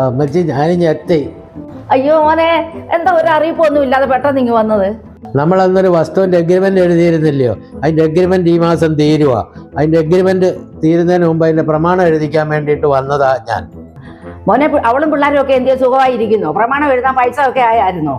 അമ്മച്ചി ഞാനും ഞെട്ടി. അയ്യോ മോനെ, എന്താ ഒരു അറിയിപ്പൊന്നും ഇല്ലാതെ പെട്ടെന്ന് ഇങ്ങ് വന്നത്? നമ്മളന്നൊരു വസ്തുവിൻ്റെ എഗ്രിമെൻ്റ് എഴുതിയിരുന്നില്ലയോ? അതിൻ്റെ എഗ്രിമെൻ്റ് ഈ മാസം തീരുക. അതിൻ്റെ എഗ്രിമെൻ്റ് തീരുന്നതിന് മുമ്പ് അതിൻ്റെ പ്രമാണം എഴുതിക്കാൻ വേണ്ടിയിട്ട് വന്നതാ ഞാൻ. മോനെ, അവളും പിള്ളേരും ഒക്കെ എന്ത് സുഖമായിരിക്കുന്നു? പ്രമാണം എഴുതാൻ പൈസ ഒക്കെ ആയായിരുന്നോ?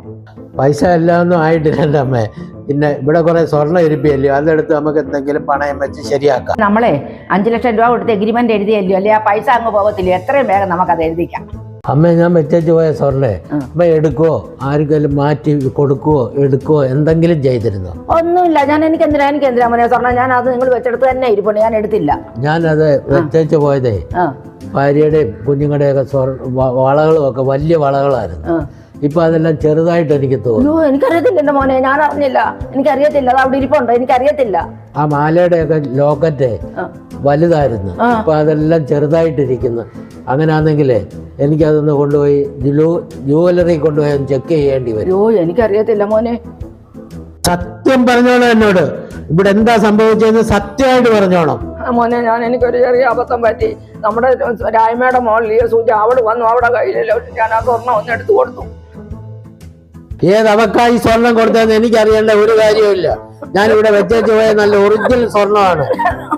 പൈസ എല്ലാം ഒന്നും ആയിട്ടില്ല എൻ്റെ അമ്മേ. പിന്നെ ഇവിടെ കുറെ സ്വർണ്ണം ഇരിപ്പിയല്ലോ, അതെടുത്ത് നമുക്ക് എന്തെങ്കിലും പണയം വെച്ച് ശരിയാക്കാം. നമ്മളെ 5 ലക്ഷം രൂപ കൊടുത്ത് എഗ്രിമെന്റ് എഴുതിയല്ലോ അല്ലേ? ആ പൈസ അങ്ങ് പോകത്തില്ല. എത്രയും വേഗം നമുക്കത് എഴുതിക്കാം. അമ്മ, ഞാൻ വെച്ചു പോയ സ്വർണ്ണേ അമ്മ എടുക്കുവോ, ആർക്കെങ്കിലും മാറ്റി കൊടുക്കുവോ, എടുക്കുവോ, എന്തെങ്കിലും ചെയ്തിരുന്നോ? ഒന്നുമില്ല. എനിക്ക് എന്തിനാ മോനെ സ്വർണ്ണം? ഞാൻ അത് നിങ്ങൾ വെച്ചെടുത്ത് തന്നെ ഇരിപ്പുണ്ട്. ഞാൻ എടുത്തില്ല. ഞാനത് വെച്ചു പോയതേ ഭാര്യയുടെയും കുഞ്ഞുങ്ങളുടെയൊക്കെ വളകളും ഒക്കെ വലിയ വളകളായിരുന്നു. ഇപ്പൊ അതെല്ലാം ചെറുതായിട്ട് എനിക്ക് തോന്നുന്നു. എനിക്കറിയത്തില്ല എന്റെ മോനെ, ഞാൻ അറിഞ്ഞില്ല. എനിക്കറിയത്തില്ല, അത് അവിടെ ഇരിപ്പുണ്ട്. എനിക്കറിയത്തില്ല. ആ മാലയുടെ ഒക്കെ ലോക്കറ്റ് വലുതായിരുന്നു, ഇപ്പൊ അതെല്ലാം ചെറുതായിട്ടിരിക്കുന്നു. അങ്ങനെയാണെങ്കിലേ എനിക്കതൊന്ന് കൊണ്ടുപോയി ജുവലറി കൊണ്ടുപോയി ഒന്ന് ചെക്ക് ചെയ്യേണ്ടി വരും. എനിക്കറിയത്തില്ല മോനെ. സത്യം പറഞ്ഞോളാം എന്നോട്. ഇവിടെ എന്താ സംഭവിച്ചതെന്ന് സത്യമായിട്ട് പറഞ്ഞോണം മോനെ. എനിക്കൊരു ചെറിയ അബദ്ധം പറ്റി. നമ്മുടെ രായ്മയുടെ മോളിൽ സൂചി അവിടെ വന്നു. അവിടെ കയ്യിലല്ലോ, ഞാൻ ആ സ്വർണ്ണം ഒന്ന് എടുത്തു കൊടുത്തു. ഏത് അവക്കായി സ്വർണം കൊടുത്തതെന്ന് എനിക്കറിയേണ്ട ഒരു കാര്യമില്ല. ഞാനിവിടെ വെച്ചേച്ച് പോയ നല്ല ഒറിജിനൽ സ്വർണ്ണമാണ്.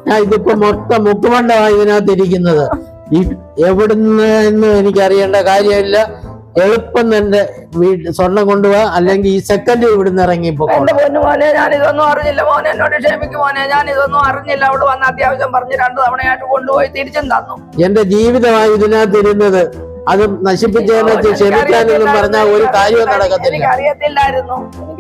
ഞാൻ ഇതിപ്പോ മൊത്തം മുക്കുമണ്ടമാണ് ഇതിനകത്ത് ഇരിക്കുന്നത്. എവിടുന്ന് എന്ന് എനിക്കറിയേണ്ട കാര്യമില്ല. എളുപ്പം തന്നെ സ്വർണം കൊണ്ടുപോവാ, അല്ലെങ്കിൽ ഈ സെക്കൻഡ് ഇവിടുന്ന് ഇറങ്ങിപ്പോ. എന്റെ പൊന്നു മോനെ, ഞാനിതൊന്നും അറിഞ്ഞില്ല മോനെ. എന്നോട് ക്ഷമിക്കും മോനെ, ഞാനിതൊന്നും അറിഞ്ഞില്ല. അവിടെ വന്ന് അത്യാവശ്യം പറഞ്ഞ് 2 തവണയായിട്ട് കൊണ്ടുപോയി തിരിച്ചും തന്നു. എന്റെ ജീവിതമായി ഇതിനകത്ത് ഇരുന്നത്. അത് നശിപ്പിച്ചതിനെ ക്ഷമിക്കാനൊന്നും പറഞ്ഞാൽ ഒരു കാര്യവും നടക്കത്തില്ല. എനിക്കറിയത്തില്ലായിരുന്നു.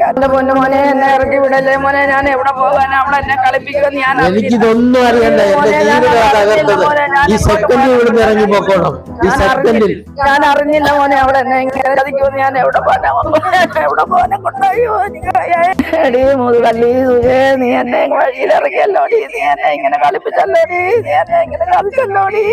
എന്റെ പൊന്നു മോനെ, എന്നെ ഇറക്കി വിടല്ലേ മോനെ. ഞാൻ എവിടെ പോകാൻ? അവിടെ എന്നെ കളിപ്പിക്കുമെന്ന് ഞാൻ എനിക്കിതൊന്നും അറിയണ്ട. എന്റെ ജീവിതം തകർത്തത് ഈ സെക്കൻഡിൽ ഇവിടുന്ന് ഇറങ്ങിപ്പോക്കോണം. ഈ സെക്കൻഡിൽ ഞാൻ അറിഞ്ഞില്ല മോനെ. അവിടെ എന്നെ ഇങ്ങനെ ചതിക്കുമെന്ന് ഞാൻ എവിടെ പോകാനെ കൊണ്ടുപോയോ? എടീ മുതുകല്ലി സുജേ, നീ എന്നെ വഴിയിൽ ഇറങ്ങിയല്ലോടി. നീ എന്നെ ഇങ്ങനെ കളിപ്പിച്ചല്ലോടി. നീ എന്നെ ഇങ്ങനെ കളിച്ചല്ലോടി.